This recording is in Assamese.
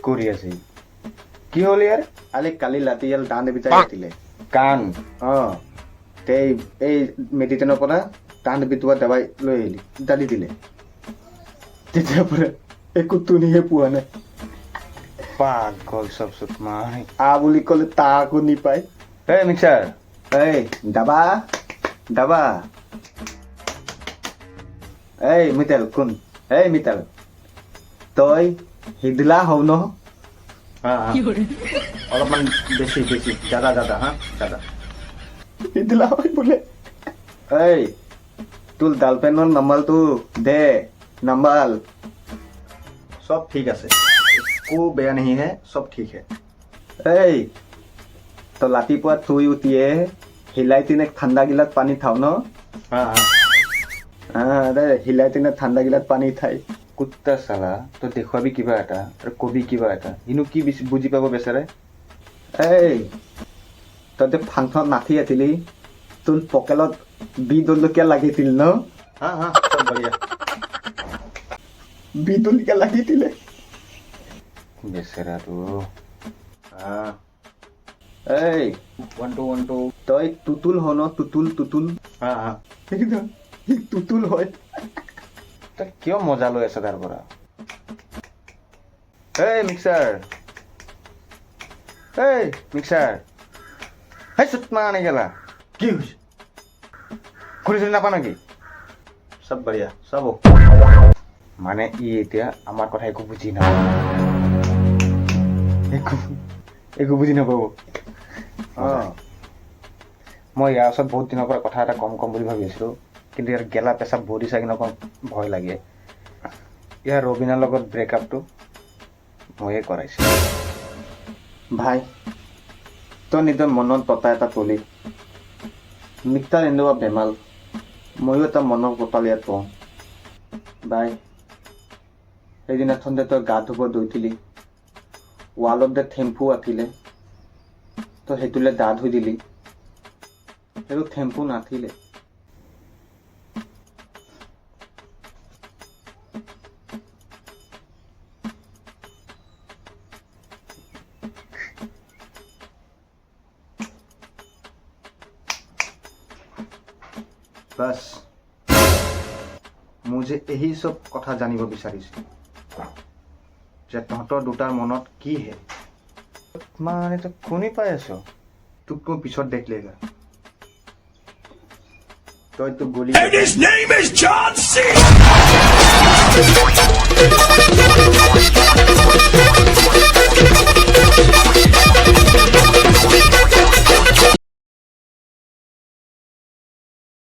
কৰি আছে কি হ'ল ইয়াৰ আলে কালি ৰাতি ইয়াৰ দান বিতাই কাটিলে কাণ এই মেডিটেনৰ পৰা দান বিতুৱা দবাই লৈ আহিলি দালি দিলে তেতিয়াৰ পৰা একো তুনিহে পোৱা নাই পাগল চব চুট মাই বুলি ক'লে তাকো নিপায় এই মিক্সাৰ এই দাবা এই মিতাল কোন এই মিতাল তই হিদলা হও ন অলপমান বেছি দাদা দাদা হিদলা হয় বোলে এই তোৰ গাৰ্লফ্ৰেণ্ডৰ নাম্বাৰটো দে নাম্বাৰ সব ঠিক আছে একো বেয়া नहीं है सब ठीक है এই তো ৰাতিপুৱা শুই উঠিয়ে হিলাই তিনে ঠাণ্ডা গিলাত পানী খাও ন হিলাই তিনে ঠাণ্ডা গিলাত পানী খাই কুত্তা চালা তই দেখুৱাবি কিবা এটা আৰু কবি কিবা এটা ইনো কি বুজি পাব বেচাৰে এই তই ফাংচনত নাচি আছিলি তোৰ পকেলত বিদলকীয়া লাগিছিল ন সব বঢ়িয়া বিদলকীয়া লাগিছিলে বেচাৰাটো এই 1 2 তই তুতুল হ ন তুতুল তুতুল হয় তই কিয় মজা লৈ আছ তাৰ পৰা এই মিক্সাৰ হেই চুটমা আনি গেলা কি হৈছে খুলিছিল নাপা নেকি সব বঢ়িয়া সব মানে ই এতিয়া আমাৰ কথা একো বুজি নাপাব একো বুজি নাপাব মই ইয়াৰ ওচৰত বহুত দিনৰ পৰা কথা এটা কম বুলি ভাবি আছিলো কিন্তু ইয়াৰ গেলা পেচাব বডি চাই কিনে অকণ ভয় লাগে ইয়াৰ ৰবিনাৰ লগত ব্ৰেকআপটো ময়ে কৰাইছো ভাই তই নিজৰ মনত পতা এটা তলি মিক্তাৰ এনেকুৱা বেমাল ময়ো এটা মনৰ পতাল ইয়াত পাওঁ ভাই সেইদিনাখন তই গা ধুব ধুইছিলি ৱালত যে থেম্পু আছিলে তই সেইটোলে গা ধুই দিলি সেইটো থেম্পু নাছিলে बस मुझे यही सब कथा जानिब বিচাৰিছো যে তহঁতৰ দুটাৰ মনত কি হে মানে তো কোনে পাই আছো তোক কোন পিছত দেখলেগা তই তো গলি